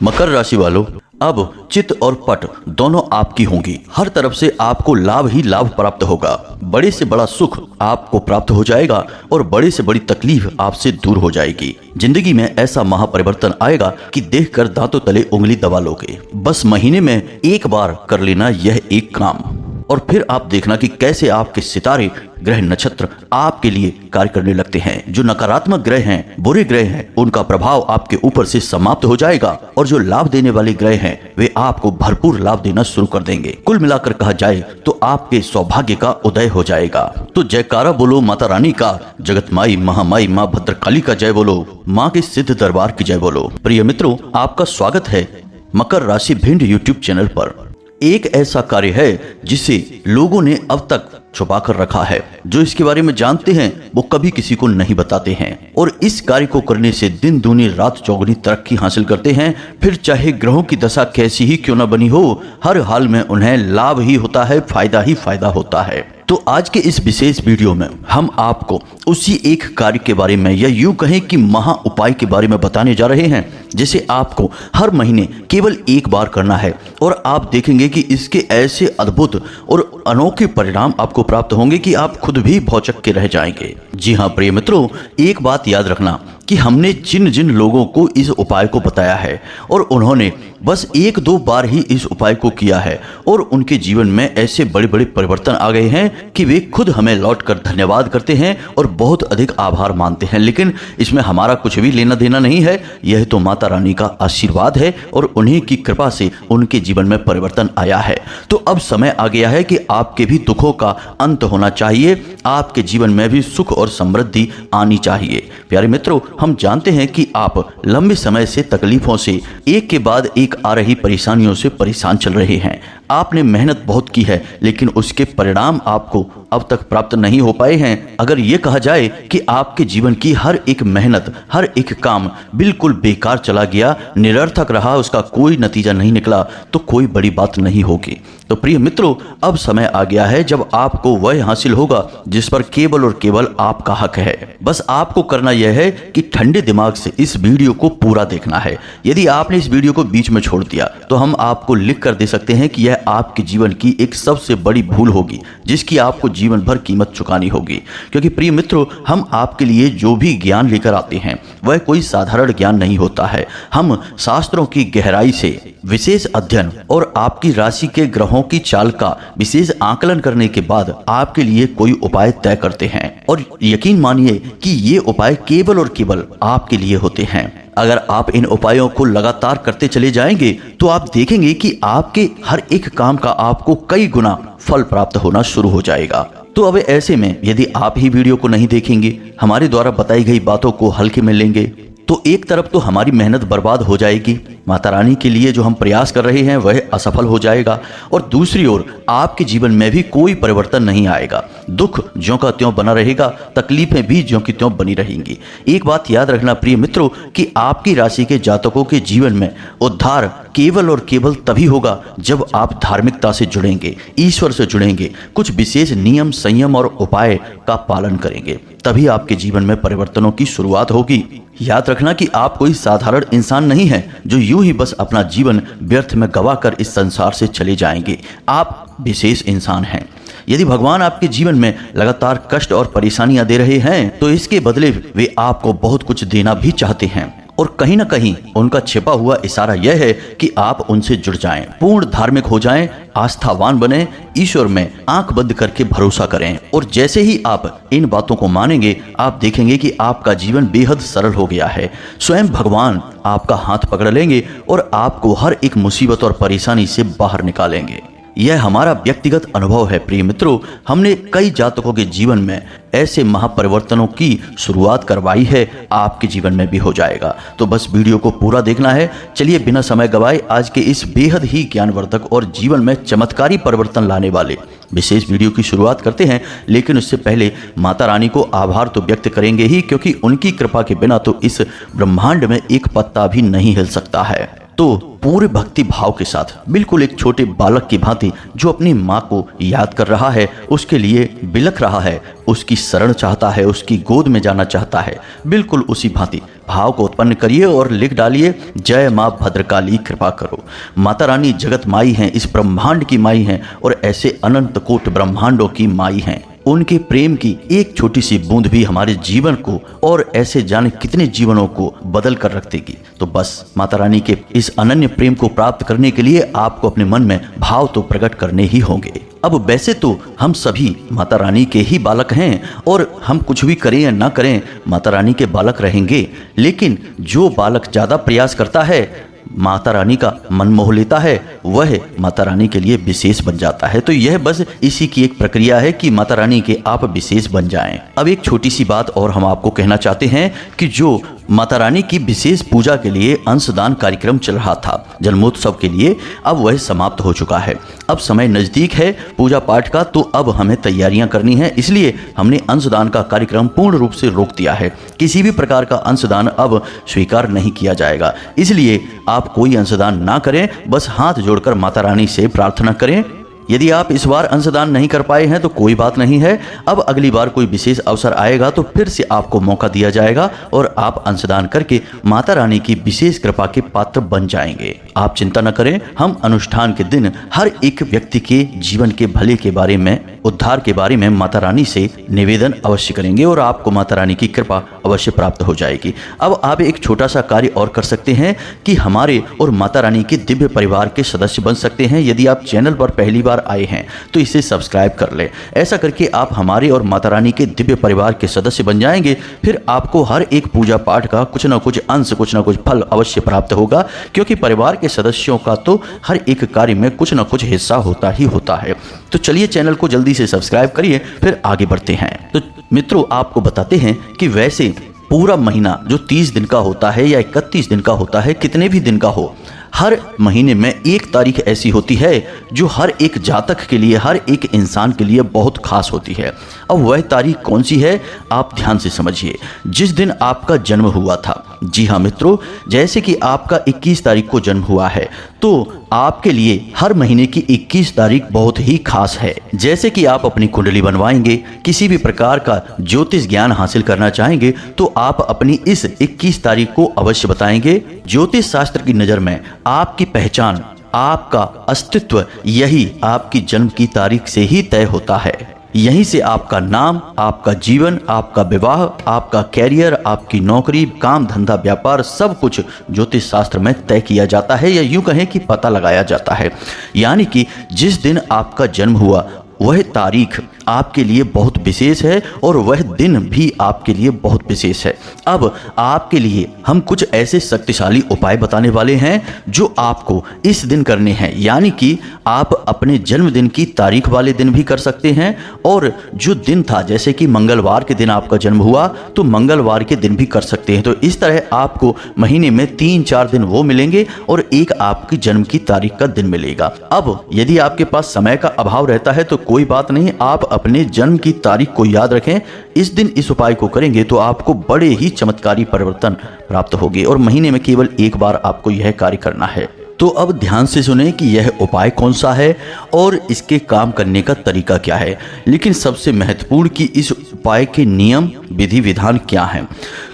मकर राशि वालों, अब चित और पट दोनों आपकी होंगी। हर तरफ से आपको लाभ ही लाभ प्राप्त होगा। बड़े से बड़ा सुख आपको प्राप्त हो जाएगा और बड़े से बड़ी तकलीफ आपसे दूर हो जाएगी। जिंदगी में ऐसा महापरिवर्तन आएगा कि देखकर दांतों तले उंगली दबा लोगे। बस महीने में एक बार कर लेना यह एक काम, और फिर आप देखना कि कैसे आपके सितारे, ग्रह, नक्षत्र आपके लिए कार्य करने लगते हैं। जो नकारात्मक ग्रह हैं, बुरे ग्रह हैं, उनका प्रभाव आपके ऊपर से समाप्त हो जाएगा और जो लाभ देने वाले ग्रह हैं वे आपको भरपूर लाभ देना शुरू कर देंगे। कुल मिलाकर कहा जाए तो आपके सौभाग्य का उदय हो जाएगा। तो जयकारा बोलो माता रानी का, जगत माई महामाई माँ भद्रकाली का जय बोलो, माँ के सिद्ध दरबार की जय बोलो। प्रिय मित्रों, आपका स्वागत है मकर राशि भिंड यूट्यूब चैनल पर। एक ऐसा कार्य है जिसे लोगों ने अब तक छुपा कर रखा है। जो इसके बारे में जानते हैं वो कभी किसी को नहीं बताते हैं, और इस कार्य को करने से दिन दूनी रात चौगुनी तरक्की हासिल करते हैं। फिर चाहे ग्रहों की दशा कैसी ही क्यों न बनी हो, हर हाल में उन्हें लाभ ही होता है, फायदा ही फायदा होता है। तो आज के इस विशेष वीडियो में हम आपको उसी एक कार्य के बारे में, या यूं कहें कि महा उपाय के बारे में बताने जा रहे हैं, जिसे आपको हर महीने केवल एक बार करना है, और आप देखेंगे कि इसके ऐसे अद्भुत और अनोखे परिणाम आपको प्राप्त होंगे कि आप खुद भी भौचक के रह जाएंगे। जी हाँ प्रिय मित्रों, एक बात याद रखना कि हमने जिन जिन लोगों को इस उपाय को बताया है और उन्होंने बस एक दो बार ही इस उपाय को किया है और उनके जीवन में ऐसे बड़े बड़े परिवर्तन आ गए हैं कि वे खुद हमें लौटकर धन्यवाद करते हैं और बहुत अधिक आभार मानते हैं। लेकिन इसमें हमारा कुछ भी लेना देना नहीं है, यह तो माता रानी का आशीर्वाद है और उन्हीं की कृपा से उनके जीवन में परिवर्तन आया है। तो अब समय आ गया है कि आपके भी दुखों का अंत होना चाहिए, आपके जीवन में भी सुख और समृद्धि आनी चाहिए। प्यारे मित्रों, हम जानते हैं कि आप लंबे समय से तकलीफों से, एक के बाद एक आ रही परेशानियों से परेशान चल रहे हैं। आपने मेहनत बहुत की है लेकिन उसके परिणाम आपको अब तक प्राप्त नहीं हो पाए हैं। अगर ये कहा जाए कि आपके जीवन की हर एक मेहनत, हर एक काम बिल्कुल बेकार चला गया, निरर्थक रहा, उसका कोई नतीजा नहीं निकला, तो कोई बड़ी बात नहीं होगी। तो प्रिय मित्रों, अब समय आ गया है जब आपको वह हासिल होगा जिस पर केवल और केवल आपका हक है। बस आपको करना यह है कि ठंडे दिमाग से इस वीडियो को पूरा देखना है। यदि आपने इस वीडियो को बीच में छोड़ दिया तो हम आपको लिख कर दे सकते हैं कि यह आपके जीवन की एक सबसे बड़ी भूल होगी, जिसकी आपको जीवन भर कीमत चुकानी होगी। क्योंकि प्रिय मित्रों, हम आपके लिए जो भी ज्ञान लेकर आते हैं वह कोई साधारण ज्ञान नहीं होता है। हम शास्त्रों की गहराई से विशेष अध्ययन और आपकी राशि के ग्रहों की चाल का विशेष आकलन करने के बाद आपके लिए कोई उपाय तय करते हैं, और यकीन मानिए कि ये उपाय केवल और केवल आपके लिए होते हैं। अगर आप इन उपायों को लगातार करते चले जाएंगे तो आप देखेंगे कि आपके हर एक काम का आपको कई गुना फल प्राप्त होना शुरू हो जाएगा। तो अब ऐसे में यदि आप ही वीडियो को नहीं देखेंगे, हमारे द्वारा बताई गई बातों को हल्के में लेंगे, तो एक तरफ तो हमारी मेहनत बर्बाद हो जाएगी, माता रानी के लिए जो हम प्रयास कर रहे हैं वह असफल हो जाएगा, और दूसरी ओर आपके जीवन में भी कोई परिवर्तन नहीं आएगा। दुख ज्यों का त्यों बना रहेगा, तकलीफें भी ज्यों की त्यों बनी रहेंगी। एक बात याद रखना प्रिय मित्रों कि आपकी राशि के जातकों के जीवन में उद्धार केवल और केवल तभी होगा जब आप धार्मिकता से जुड़ेंगे, ईश्वर से जुड़ेंगे, कुछ विशेष नियम, संयम और उपाय का पालन करेंगे, तभी आपके जीवन में परिवर्तनों की शुरुआत होगी। याद रखना कि आप कोई साधारण इंसान नहीं हैं जो यूं ही बस अपना जीवन व्यर्थ में गवाकर इस संसार से चले जाएंगे। आप विशेष इंसान हैं। यदि भगवान आपके जीवन में लगातार कष्ट और परेशानियां दे रहे हैं तो इसके बदले वे आपको बहुत कुछ देना भी चाहते हैं, और कहीं ना कहीं उनका छिपा हुआ इशारा यह है कि आप उनसे जुड़ जाएं, पूर्ण धार्मिक हो जाएं, आस्थावान बने, ईश्वर में आंख बंद करके भरोसा करें। और जैसे ही आप इन बातों को मानेंगे, आप देखेंगे कि आपका जीवन बेहद सरल हो गया है। स्वयं भगवान आपका हाथ पकड़ लेंगे और आपको हर एक मुसीबत और परेशानी से बाहर निकालेंगे। यह हमारा व्यक्तिगत अनुभव है प्रिय मित्रों। हमने कई जातकों के जीवन में ऐसे महापरिवर्तनों की शुरुआत करवाई है, आपके जीवन में भी हो जाएगा। तो बस वीडियो को पूरा देखना है। चलिए बिना समय गवाए आज के इस बेहद ही ज्ञानवर्धक और जीवन में चमत्कारी परिवर्तन लाने वाले विशेष वीडियो की शुरुआत करते हैं। लेकिन उससे पहले माता रानी को आभार तो व्यक्त करेंगे ही, क्योंकि उनकी कृपा के बिना तो इस ब्रह्मांड में एक पत्ता भी नहीं हिल सकता है। तो पूरे भक्ति भाव के साथ बिल्कुल एक छोटे बालक की भांति जो अपनी माँ को याद कर रहा है, उसके लिए बिलख रहा है, उसकी शरण चाहता है, उसकी गोद में जाना चाहता है, बिल्कुल उसी भांति भाव को उत्पन्न करिए और लिख डालिए, जय माँ भद्रकाली कृपा करो। माता रानी जगत माई हैं, इस ब्रह्मांड की माई हैं और ऐसे अनंत कोट ब्रह्मांडों की माई हैं। उनके प्रेम की एक छोटी सी बूंद भी हमारे जीवन को और ऐसे जाने कितने जीवनों को बदल कर रख देगी। तो बस माता रानी के इस अनन्य प्रेम को प्राप्त करने के लिए आपको अपने मन में भाव तो प्रकट करने ही होंगे। अब वैसे तो हम सभी माता रानी के ही बालक हैं और हम कुछ भी करें या ना करें माता रानी के बालक रहेंगे, लेकिन जो बालक ज़्यादा प्रयास करता है, माता रानी का मन मोह लेता है, वह माता रानी के लिए विशेष बन जाता है। तो यह बस इसी की एक प्रक्रिया है कि माता रानी के आप विशेष बन जाएं। अब एक छोटी सी बात और हम आपको कहना चाहते हैं कि जो माता रानी की विशेष पूजा के लिए अंशदान कार्यक्रम चल रहा था जन्मोत्सव के लिए, अब वह समाप्त हो चुका है। अब समय नज़दीक है पूजा पाठ का, तो अब हमें तैयारियां करनी है, इसलिए हमने अंशदान का कार्यक्रम पूर्ण रूप से रोक दिया है। किसी भी प्रकार का अंशदान अब स्वीकार नहीं किया जाएगा, इसलिए आप कोई अंशदान ना करें, बस हाथ जोड़कर माता रानी से प्रार्थना करें। यदि आप इस बार अंशदान नहीं कर पाए हैं तो कोई बात नहीं है, अब अगली बार कोई विशेष अवसर आएगा तो फिर से आपको मौका दिया जाएगा और आप अंशदान करके माता रानी की विशेष कृपा के पात्र बन जाएंगे। आप चिंता न करें, हम अनुष्ठान के दिन हर एक व्यक्ति के जीवन के भले के बारे में, उद्धार के बारे में माता रानी से निवेदन अवश्य करेंगे और आपको माता रानी की कृपा अवश्य प्राप्त हो जाएगी। अब आप एक छोटा सा कार्य और कर सकते हैं कि हमारे और माता रानी के दिव्य परिवार के सदस्य बन सकते हैं। यदि आप चैनल पर पहली बार आए हैं तो इसे सब्सक्राइब कर लें। ऐसा करके आप हमारे और माता रानी के दिव्य परिवार के सदस्य बन जाएंगे। फिर आपको हर एक पूजा पाठ का कुछ ना कुछ अंश, कुछ ना कुछ फल अवश्य प्राप्त होगा, क्योंकि परिवार के सदस्यों का तो हर एक कार्य में कुछ ना कुछ हिस्सा होता ही होता है। तो चलिए चैनल को जल्दी से सब्सक्राइब करिए, फिर आगे बढ़ते हैं। तो मित्रों, आपको बताते हैं कि वैसे पूरा महीना जो 30 दिन का होता है या 31 दिन का होता है, कितने भी दिन का हो, हर महीने में एक तारीख ऐसी होती है जो हर एक जातक के लिए, हर एक इंसान के लिए बहुत खास होती है। अब वह तारीख कौन सी है, आप ध्यान से समझिए। जिस दिन आपका जन्म हुआ था, जी हाँ मित्रों, जैसे कि आपका 21 तारीख को जन्म हुआ है, तो आपके लिए हर महीने की 21 तारीख बहुत ही खास है। जैसे कि आप अपनी कुंडली बनवाएंगे, किसी भी प्रकार का ज्योतिष ज्ञान हासिल करना चाहेंगे, तो आप अपनी इस 21 तारीख को अवश्य बताएंगे। ज्योतिष शास्त्र की नज़र में आपकी पहचान, आपका अस्तित्व यही आपकी जन्म की तारीख से ही तय होता है। यहीं से आपका नाम, आपका जीवन, आपका विवाह, आपका कैरियर, आपकी नौकरी, काम धंधा, व्यापार, सब कुछ ज्योतिष शास्त्र में तय किया जाता है, या यूं कहें कि पता लगाया जाता है। यानी कि जिस दिन आपका जन्म हुआ वह तारीख आपके लिए बहुत विशेष है और वह दिन भी आपके लिए बहुत विशेष है। अब आपके लिए हम कुछ ऐसे शक्तिशाली उपाय बताने वाले हैं जो आपको इस दिन करने हैं। यानी कि आप अपने जन्मदिन की तारीख वाले दिन भी कर सकते हैं, और जो दिन था, जैसे कि मंगलवार के दिन आपका जन्म हुआ तो मंगलवार के दिन भी कर सकते हैं। तो इस तरह आपको महीने में 3-4 दिन वो मिलेंगे और एक आपकी जन्म की तारीख का दिन मिलेगा। अब यदि आपके पास समय का अभाव रहता है तो कोई बात नहीं, आप अपने जन्म की तारीख को याद रखें। इस दिन इस उपाय को करेंगे तो आपको बड़े ही चमत्कारी परिवर्तन प्राप्त होंगे, और महीने में केवल एक बार आपको यह कार्य करना है। तो अब ध्यान से सुने कि यह उपाय कौन सा है और इसके काम करने का तरीका क्या है। लेकिन सबसे महत्वपूर्ण कि इस उपाय के नियम, विधि विधान क्या है,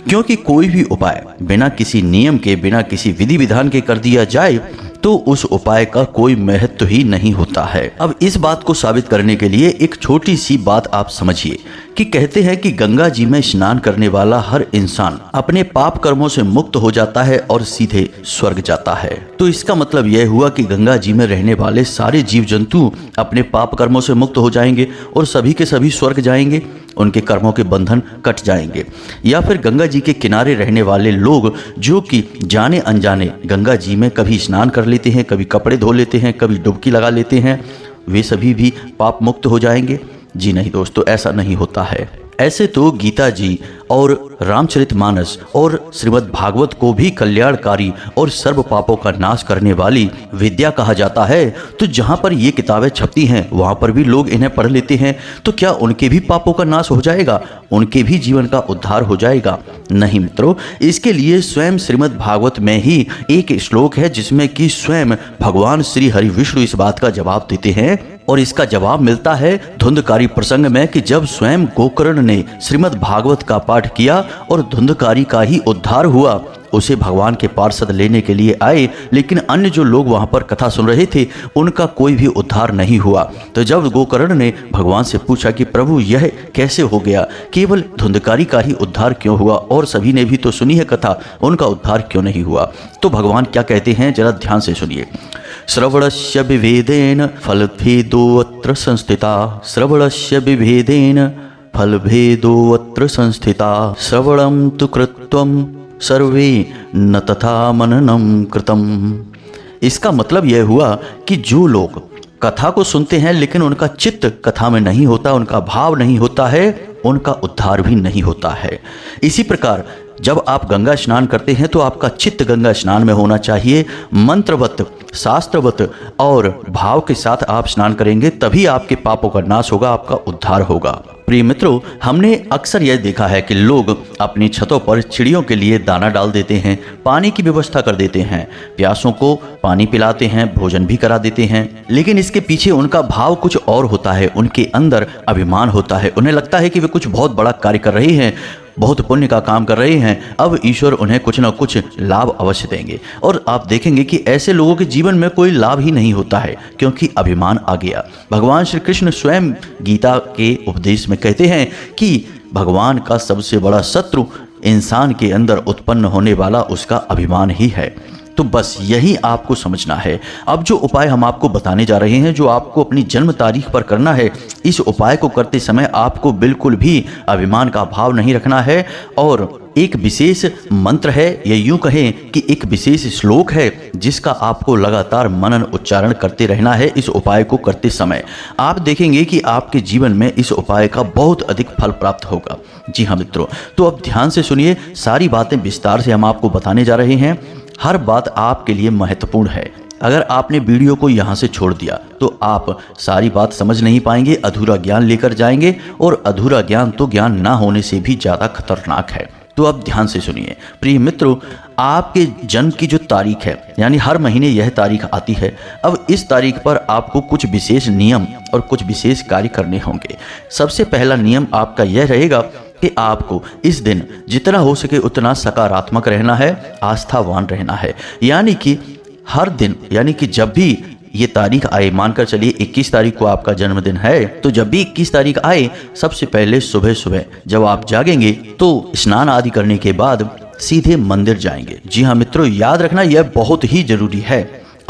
क्योंकि कोई भी उपाय बिना किसी नियम के, बिना किसी विधि विधान के कर दिया जाए तो उस उपाय का कोई महत्व ही नहीं होता है। अब इस बात को साबित करने के लिए एक छोटी सी बात आप समझिए कि कहते हैं कि गंगा जी में स्नान करने वाला हर इंसान अपने पाप कर्मों से मुक्त हो जाता है और सीधे स्वर्ग जाता है। तो इसका मतलब यह हुआ कि गंगा जी में रहने वाले सारे जीव जंतु अपने पाप कर्मों से मुक्त हो जाएंगे और सभी के सभी स्वर्ग जाएंगे, उनके कर्मों के बंधन कट जाएंगे। या फिर गंगा जी के किनारे रहने वाले लोग जो कि जाने अनजाने गंगा जी में कभी स्नान कर लेते हैं, कभी कपड़े धो लेते हैं, कभी डुबकी लगा लेते हैं, वे सभी भी पाप मुक्त हो जाएंगे। जी नहीं दोस्तों, ऐसा नहीं होता है। ऐसे तो गीता जी और रामचरितमानस और श्रीमद् भागवत को भी कल्याणकारी और सर्व पापों का नाश करने वाली विद्या कहा जाता है, तो जहाँ पर ये किताबें छपती हैं वहाँ पर भी लोग इन्हें पढ़ लेते हैं, तो क्या उनके भी पापों का नाश हो जाएगा, उनके भी जीवन का उद्धार हो जाएगा? नहीं मित्रों, इसके लिए स्वयं श्रीमद् भागवत में ही एक श्लोक है जिसमें कि स्वयं भगवान श्री हरि विष्णु इस बात का जवाब देते हैं, और इसका जवाब मिलता है धुंधकारी प्रसंग में कि जब स्वयं गोकर्ण ने श्रीमद् भागवत का पाठ किया और धुंधकारी का ही उद्धार हुआ। उसे भगवान के पार्षद लेने के लिए आए, लेकिन अन्य जो लोग वहां पर कथा सुन रहे थे उनका कोई भी उद्धार नहीं हुआ। तो जब गोकर्ण ने भगवान से पूछा कि प्रभु यह कैसे हो गया, केवल धुंधकारी का ही उद्धार क्यों हुआ और सभी ने भी तो सुनी है कथा, उनका उद्धार क्यों नहीं हुआ? तो भगवान क्या कहते हैं जरा ध्यान से सुनिए। श्रवणस्य विभेदेन फलभेदोऽत्र संस्थिता, श्रवणस्य विभेदेन फलभेदोऽत्र संस्थिता, श्रवणं तु कृत्वं सर्वे न तथा मननम कृतम। इसका मतलब यह हुआ कि जो लोग कथा को सुनते हैं लेकिन उनका चित्त कथा में नहीं होता, उनका भाव नहीं होता है, उनका उद्धार भी नहीं होता है। इसी प्रकार जब आप गंगा स्नान करते हैं तो आपका चित्त गंगा स्नान में होना चाहिए, मंत्रवत शास्त्रवत और भाव के साथ आप स्नान करेंगे, तभी आपके पापों का नाश होगा, आपका उद्धार होगा। प्रिय मित्रों, हमने अक्सर यह देखा है कि लोग अपनी छतों पर चिड़ियों के लिए दाना डाल देते हैं, पानी की व्यवस्था कर देते हैं, प्यासों को पानी पिलाते हैं, भोजन भी करा देते हैं, लेकिन इसके पीछे उनका भाव कुछ और होता है। उनके अंदर अभिमान होता है, उन्हें लगता है कि वे कुछ बहुत बड़ा कार्य कर रहे हैं, बहुत पुण्य का काम कर रहे हैं, अब ईश्वर उन्हें कुछ न कुछ लाभ अवश्य देंगे। और आप देखेंगे कि ऐसे लोगों के जीवन में कोई लाभ ही नहीं होता है, क्योंकि अभिमान आ गया। भगवान श्री कृष्ण स्वयं गीता के उपदेश में कहते हैं कि भगवान का सबसे बड़ा शत्रु इंसान के अंदर उत्पन्न होने वाला उसका अभिमान ही है। तो बस यही आपको समझना है। अब जो उपाय हम आपको बताने जा रहे हैं, जो आपको अपनी जन्म तारीख पर करना है, इस उपाय को करते समय आपको बिल्कुल भी अभिमान का भाव नहीं रखना है। और एक विशेष मंत्र है, या यूं कहें कि एक विशेष श्लोक है जिसका आपको लगातार मनन उच्चारण करते रहना है। इस उपाय को करते समय आप देखेंगे कि आपके जीवन में इस उपाय का बहुत अधिक फल प्राप्त होगा। जी हाँ मित्रों, तो अब ध्यान से सुनिए, सारी बातें विस्तार से हम आपको बताने जा रहे हैं। हर बात आपके लिए महत्वपूर्ण है। अगर आपने वीडियो को यहाँ से छोड़ दिया तो आप सारी बात समझ नहीं पाएंगे, अधूरा ज्ञान लेकर जाएंगे, और अधूरा ज्ञान तो ज्ञान ना होने से भी ज़्यादा खतरनाक है। तो अब ध्यान से सुनिए प्रिय मित्रों, आपके जन्म की जो तारीख है, यानी हर महीने यह तारीख आती है। अब इस तारीख पर आपको कुछ विशेष नियम और कुछ विशेष कार्य करने होंगे। सबसे पहला नियम आपका यह रहेगा कि आपको इस दिन जितना हो सके उतना सकारात्मक रहना है, आस्थावान रहना है। यानी कि हर दिन, यानी कि जब भी ये तारीख आए, मानकर चलिए 21 तारीख को आपका जन्मदिन है, तो जब भी 21 तारीख आए, सबसे पहले सुबह सुबह जब आप जागेंगे तो स्नान आदि करने के बाद सीधे मंदिर जाएंगे। जी हाँ मित्रों, याद रखना यह बहुत ही जरूरी है,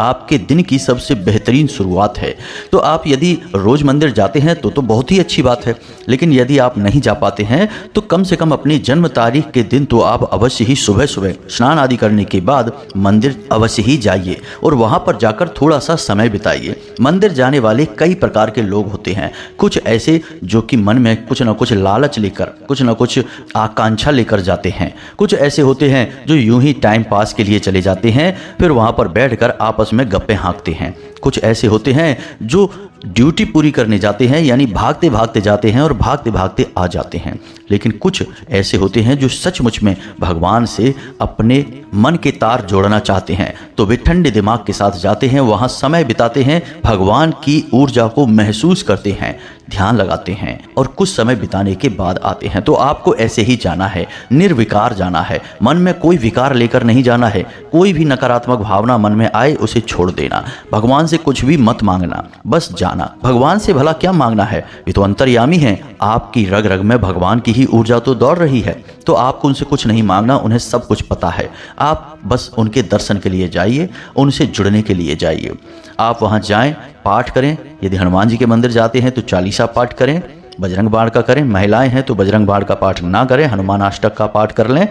आपके दिन की सबसे बेहतरीन शुरुआत है। तो आप यदि रोज मंदिर जाते हैं तो बहुत ही अच्छी बात है, लेकिन यदि आप नहीं जा पाते हैं तो कम से कम अपनी जन्म तारीख के दिन तो आप अवश्य ही सुबह सुबह स्नान आदि करने के बाद मंदिर अवश्य ही जाइए और वहां पर जाकर थोड़ा सा समय बिताइए। मंदिर जाने वाले कई प्रकार के लोग होते हैं, कुछ ऐसे जो कि मन में कुछ न कुछ लालच लेकर, कुछ न कुछ आकांक्षा लेकर जाते हैं, कुछ ऐसे होते हैं जो यूं ही टाइम पास के लिए चले जाते हैं, फिर वहां पर बैठकर आपस में गप्पे हाँकते हैं। कुछ ऐसे होते हैं जो ड्यूटी पूरी करने जाते हैं, यानी भागते भागते जाते हैं और भागते भागते आ जाते हैं। लेकिन कुछ ऐसे होते हैं जो सचमुच में भगवान से अपने मन के तार जोड़ना चाहते हैं, तो वे ठंडे दिमाग के साथ जाते हैं, वहां समय बिताते हैं, भगवान की ऊर्जा को महसूस करते हैं, ध्यान लगाते हैं और कुछ समय बिताने के बाद आते हैं। तो आपको ऐसे ही जाना है, निर्विकार जाना है, मन में कोई विकार लेकर नहीं जाना है। कोई भी नकारात्मक भावना मन में आए उसे छोड़ देना, भगवान से कुछ भी मत मांगना, बस जाना। भगवान से भला क्या मांगना है, ये तो अंतर्यामी है, आपकी रग रग में भगवान की ही ऊर्जा तो दौड़ रही है, तो आपको उनसे कुछ नहीं मांगना, उन्हें सब कुछ पता है। आप बस उनके दर्शन के लिए जाइए, उनसे जुड़ने के लिए जाइए। आप वहां जाएं, पाठ करें, यदि हनुमान जी के मंदिर जाते हैं तो चालीसा पाठ करें, बजरंग बाण का करें। महिलाएं हैं तो बजरंग बाण का पाठ ना करें, हनुमान अष्टक का पाठ कर लें।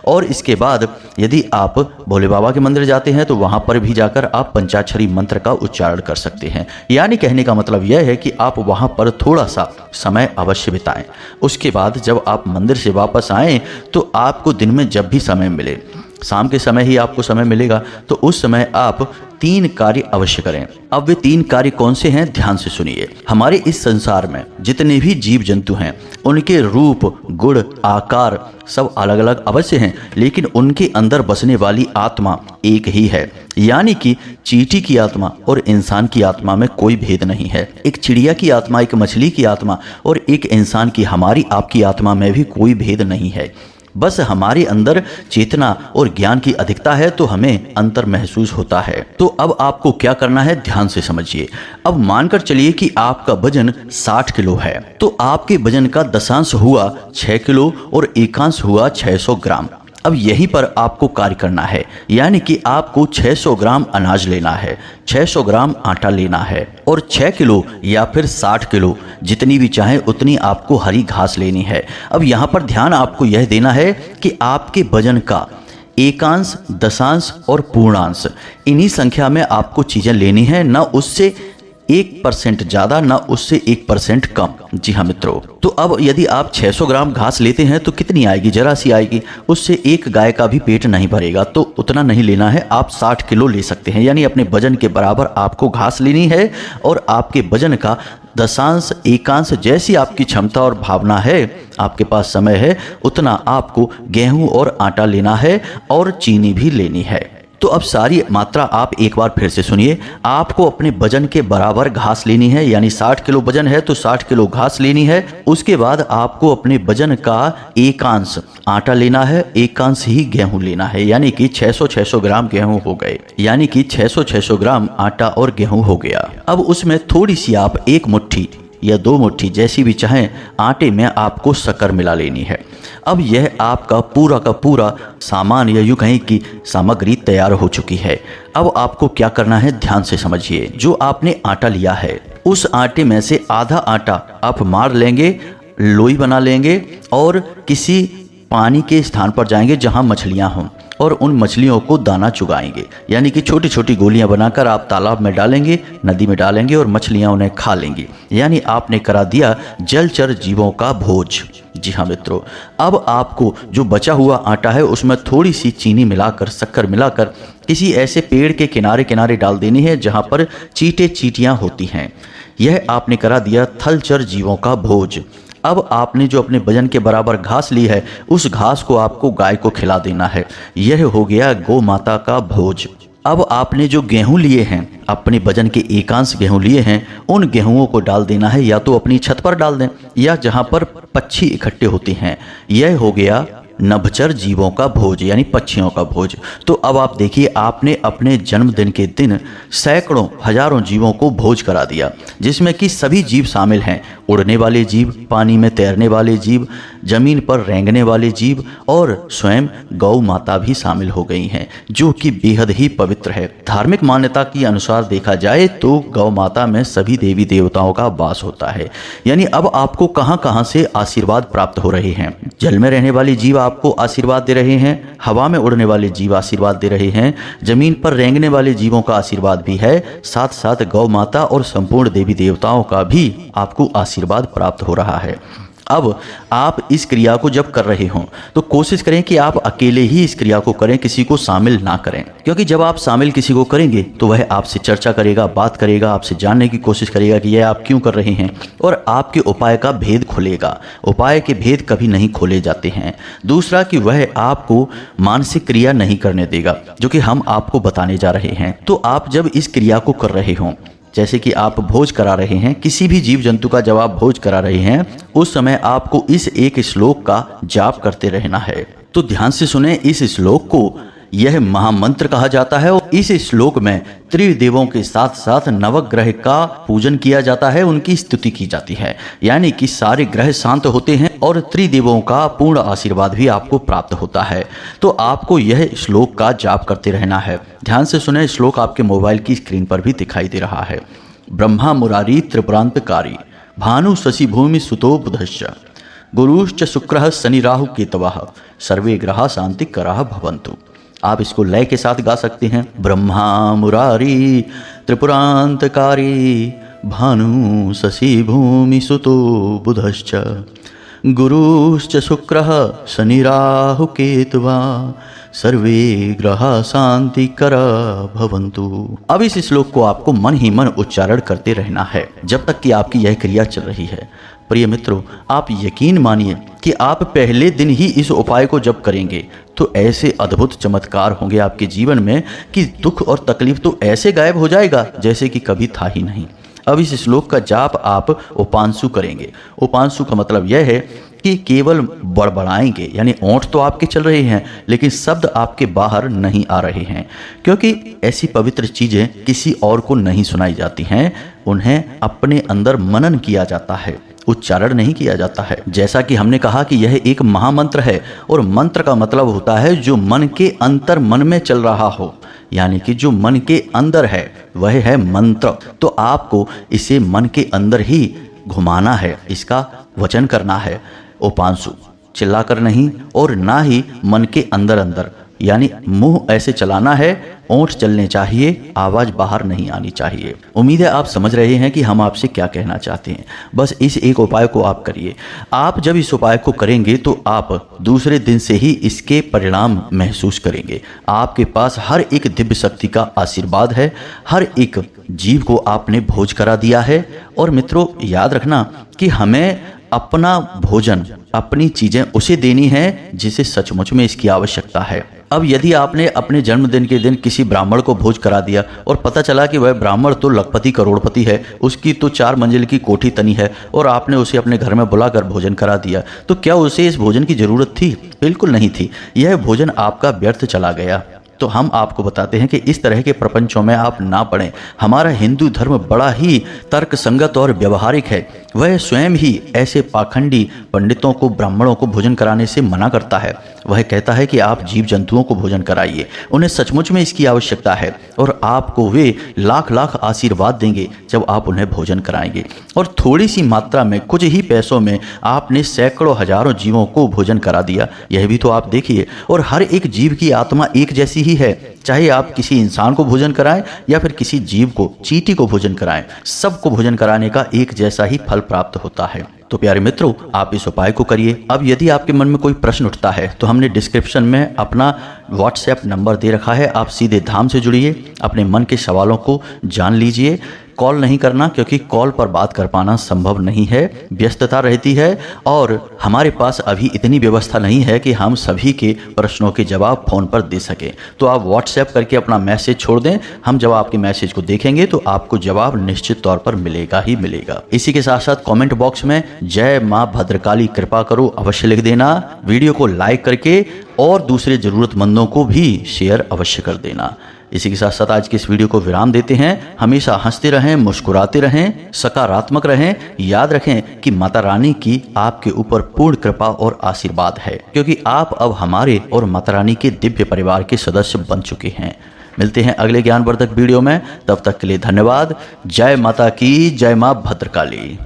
और इसके बाद यदि आप भोले बाबा के मंदिर जाते हैं तो वहाँ पर भी जाकर आप पंचाक्षरी मंत्र का उच्चारण कर सकते हैं। यानी कहने का मतलब यह है कि आप वहाँ पर थोड़ा सा समय अवश्य बिताएं। उसके बाद जब आप मंदिर से वापस आएँ तो आपको दिन में जब भी समय मिले, शाम के समय ही आपको समय मिलेगा, तो उस समय आप 3 कार्य अवश्य करें। अब वे 3 कार्य कौन से हैं, ध्यान से सुनिए। हमारे इस संसार में जितने भी जीव जंतु हैं उनके रूप, गुण, आकार सब अलग अलग अवश्य हैं, लेकिन उनके अंदर बसने वाली आत्मा एक ही है। यानी कि चींटी की आत्मा और इंसान की आत्मा में कोई भेद नहीं है। एक चिड़िया की आत्मा, एक मछली की आत्मा और एक इंसान की, हमारी आपकी आत्मा में भी कोई भेद नहीं है। बस हमारे अंदर चेतना और ज्ञान की अधिकता है तो हमें अंतर महसूस होता है। तो अब आपको क्या करना है, ध्यान से समझिए। अब मानकर चलिए कि आपका वजन 60 किलो है, तो आपके वजन का दशांश हुआ 6 किलो और एकांश हुआ 600 ग्राम। अब यहीं पर आपको कार्य करना है, यानी कि आपको 600 ग्राम अनाज लेना है, 600 ग्राम आटा लेना है और 6 किलो या फिर 60 किलो जितनी भी चाहे उतनी आपको हरी घास लेनी है। अब यहाँ पर ध्यान आपको यह देना है कि आपके वजन का एकांश, दशांश और पूर्णांश, इन्हीं संख्या में आपको चीज़ें लेनी है, ना उससे 1% ज़्यादा ना उससे 1% कम। जी हाँ मित्रों, तो अब यदि आप 600 ग्राम घास लेते हैं तो कितनी आएगी, जरा सी आएगी, उससे एक गाय का भी पेट नहीं भरेगा। तो उतना नहीं लेना है, आप 60 किलो ले सकते हैं, यानी अपने वजन के बराबर आपको घास लेनी है और आपके वजन का दशांश, एकांश, जैसी आपकी क्षमता और भावना है, आपके पास समय है, उतना आपको गेहूं और आटा लेना है और चीनी भी लेनी है। तो अब सारी मात्रा आप एक बार फिर से सुनिए। आपको अपने वजन के बराबर घास लेनी है, यानी 60 किलो वजन है तो 60 किलो घास लेनी है। उसके बाद आपको अपने वजन का एकांश आटा लेना है, एकांश ही गेहूं लेना है, यानी कि 600 ग्राम गेहूं हो गए, यानी कि 600 ग्राम आटा और गेहूं हो गया। अब उसमें थोड़ी सी आप 1 मुट्ठी या 2 मुट्ठी जैसी भी चाहें आटे में आपको शक्कर मिला लेनी है। अब यह आपका पूरा का पूरा सामान या यूँ कहें कि सामग्री तैयार हो चुकी है। अब आपको क्या करना है, ध्यान से समझिए। जो आपने आटा लिया है उस आटे में से आधा आटा आप मार लेंगे, लोई बना लेंगे और किसी पानी के स्थान पर जाएंगे जहाँ मछलियाँ हों और उन मछलियों को दाना चुगाएंगे, यानी कि छोटी छोटी गोलियां बनाकर आप तालाब में डालेंगे, नदी में डालेंगे और मछलियां उन्हें खा लेंगी। यानी आपने करा दिया जलचर जीवों का भोज। जी हाँ मित्रों, अब आपको जो बचा हुआ आटा है उसमें थोड़ी सी चीनी मिलाकर, शक्कर मिलाकर किसी ऐसे पेड़ के किनारे किनारे डाल देनी है जहाँ पर चींटे चींटियाँ होती हैं। यह आपने करा दिया थलचर जीवों का भोज। अब आपने जो अपने वजन के बराबर घास ली है उस घास को आपको गाय को खिला देना है। यह हो गया गौ माता का भोज। अब आपने जो गेहूं लिए हैं, अपने वजन के एकांश गेहूं लिए हैं, उन गेहूंओं को डाल देना है, या तो अपनी छत पर डाल दें या जहां पर पक्षी इकट्ठे होते हैं। यह हो गया नभचर जीवों का भोज, यानी पक्षियों का भोज। तो अब आप देखिए, आपने अपने जन्मदिन के दिन सैकड़ों हजारों जीवों को भोज करा दिया, जिसमें कि सभी जीव शामिल हैं। उड़ने वाले जीव, पानी में तैरने वाले जीव, जमीन पर रेंगने वाले जीव और स्वयं गौ माता भी शामिल हो गई हैं, जो कि बेहद ही पवित्र है। धार्मिक मान्यता के अनुसार देखा जाए तो गौ माता में सभी देवी देवताओं का वास होता है। यानी अब आपको कहां कहां से आशीर्वाद प्राप्त हो रहे हैं। जल में रहने वाले जीव आपको आशीर्वाद दे रहे हैं, हवा में उड़ने वाले जीव आशीर्वाद दे रहे हैं, जमीन पर रेंगने वाले जीवों का आशीर्वाद भी है, साथ साथ गौ माता और संपूर्ण देवी देवताओं का भी आपको आशीर्वाद प्राप्त हो रहा है। अब आप इस क्रिया को जब कर रहे हों तो कोशिश करें कि आप अकेले ही इस क्रिया को करें, किसी को शामिल ना करें, क्योंकि जब आप शामिल किसी को करेंगे तो वह आपसे चर्चा करेगा, बात करेगा, आपसे जानने की कोशिश करेगा कि यह आप क्यों कर रहे हैं और आपके उपाय का भेद खुलेगा। उपाय के भेद कभी नहीं खोले जाते हैं। दूसरा कि वह आपको मानसिक क्रिया नहीं करने देगा, जो कि हम आपको बताने जा रहे हैं। तो आप जब इस क्रिया को कर रहे हों, जैसे कि आप भोज करा रहे हैं, किसी भी जीव जंतु का जब आप भोज करा रहे हैं, उस समय आपको इस एक श्लोक का जाप करते रहना है। तो ध्यान से सुने इस श्लोक को। यह महामंत्र कहा जाता है और इस श्लोक में त्रिदेवों के साथ साथ नवग्रह का पूजन किया जाता है, उनकी स्तुति की जाती है। यानी कि सारे ग्रह शांत होते हैं और त्रिदेवों का पूर्ण आशीर्वाद भी आपको प्राप्त होता है। तो आपको यह श्लोक का जाप करते रहना है। ध्यान से सुने, श्लोक आपके मोबाइल की स्क्रीन पर भी दिखाई दे रहा है। ब्रह्मा मुरारी त्रिपुरांतकारी भानु शशि भूमि सुतो बुधश्च गुरुश्च शुक्रः शनि राहु केतवः सर्वे ग्रहा शांति कराः भवन्तु। आप इसको लय के साथ गा सकते हैं। ब्रह्मा मुरारी त्रिपुरांतकारी भानु शशि भूमि सुतो बुधश्च गुरुश्च शुक्रः शनि राहु केतवा सर्वे ग्रहा शांति करा भवन्तु। अब इस श्लोक को आपको मन ही मन उच्चारण करते रहना है जब तक कि आपकी यह क्रिया चल रही है। प्रिय मित्रों, आप यकीन मानिए कि आप पहले दिन ही इस उपाय को जब करेंगे तो ऐसे अद्भुत चमत्कार होंगे आपके जीवन में कि दुख और तकलीफ तो ऐसे गायब हो जाएगा जैसे कि कभी था ही नहीं। अब इस श्लोक का जाप आप उपांशु करेंगे। उपांशु का मतलब यह है कि केवल बड़बड़ाएंगे, यानी ओंठ तो आपके चल रहे हैं लेकिन शब्द आपके बाहर नहीं आ रहे हैं, क्योंकि ऐसी पवित्र चीज़ें किसी और को नहीं सुनाई जाती हैं, उन्हें अपने अंदर मनन किया जाता है, उच्चारण नहीं किया जाता है। जैसा कि हमने कहा कि यह एक महामंत्र है और मंत्र का मतलब होता है जो मन के अंतर मन में चल रहा हो, यानी कि जो मन के अंदर है वह है मंत्र। तो आपको इसे मन के अंदर ही घुमाना है, इसका वचन करना है। उपांशु चिल्लाकर नहीं और ना ही मन के अंदर अंदर, यानी मुंह ऐसे चलाना है, ओंठ चलने चाहिए, आवाज बाहर नहीं आनी चाहिए। उम्मीद है आप समझ रहे हैं कि हम आपसे क्या कहना चाहते हैं। बस इस एक उपाय को आप करिए। आप जब इस उपाय को करेंगे तो आप दूसरे दिन से ही इसके परिणाम महसूस करेंगे। आपके पास हर एक दिव्य शक्ति का आशीर्वाद है, हर एक जीव को आपने भोज करा दिया है। और मित्रों, याद रखना कि हमें अपना भोजन, अपनी चीजें उसे देनी है जिसे सचमुच में इसकी आवश्यकता है। अब यदि आपने अपने जन्मदिन के दिन किसी ब्राह्मण को भोज करा दिया और पता चला कि वह ब्राह्मण तो लखपति करोड़पति है, उसकी तो 4 मंजिल की कोठी तनी है और आपने उसे अपने घर में बुलाकर भोजन करा दिया, तो क्या उसे इस भोजन की जरूरत थी? बिल्कुल नहीं थी। यह भोजन आपका व्यर्थ चला गया। तो हम आपको बताते हैं कि इस तरह के प्रपंचों में आप ना पड़ें। हमारा हिंदू धर्म बड़ा ही तर्क संगत और व्यवहारिक है। वह स्वयं ही ऐसे पाखंडी पंडितों को, ब्राह्मणों को भोजन कराने से मना करता है। वह कहता है कि आप जीव जंतुओं को भोजन कराइए, उन्हें सचमुच में इसकी आवश्यकता है और आपको वे लाख लाख आशीर्वाद देंगे जब आप उन्हें भोजन कराएंगे। और थोड़ी सी मात्रा में, कुछ ही पैसों में आपने सैकड़ों हजारों जीवों को भोजन करा दिया। यह भी तो आप देखिए। और हर एक जीव की आत्मा एक जैसी ही है, चाहे आप किसी इंसान को भोजन कराएं या फिर किसी जीव को, चींटी को भोजन कराएं, सबको भोजन कराने का एक जैसा ही फल प्राप्त होता है। तो प्यारे मित्रों, आप इस उपाय को करिए। अब यदि आपके मन में कोई प्रश्न उठता है तो हमने डिस्क्रिप्शन में अपना व्हाट्सएप नंबर दे रखा है। आप सीधे धाम से जुड़िए, अपने मन के सवालों को जान लीजिए। कॉल नहीं करना, क्योंकि कॉल पर बात कर पाना संभव नहीं है, व्यस्तता रहती है और हमारे पास अभी इतनी व्यवस्था नहीं है कि हम सभी के प्रश्नों के जवाब फ़ोन पर दे सकें। तो आप व्हाट्सएप करके अपना मैसेज छोड़ दें, हम जब आपके मैसेज को देखेंगे तो आपको जवाब निश्चित तौर पर मिलेगा ही मिलेगा। इसी के साथ साथ कमेंट बॉक्स में जय माँ भद्रकाली कृपा करो अवश्य लिख देना। वीडियो को लाइक करके और दूसरे ज़रूरतमंदों को भी शेयर अवश्य कर देना। इसी के साथ साथ आज की इस वीडियो को विराम देते हैं। हमेशा हंसते रहें, मुस्कुराते रहें, सकारात्मक रहें। याद रखें कि माता रानी की आपके ऊपर पूर्ण कृपा और आशीर्वाद है, क्योंकि आप अब हमारे और माता रानी के दिव्य परिवार के सदस्य बन चुके हैं। मिलते हैं अगले ज्ञानवर्धक वीडियो में, तब तक के लिए धन्यवाद। जय माता की, जय माँ भद्रकाली।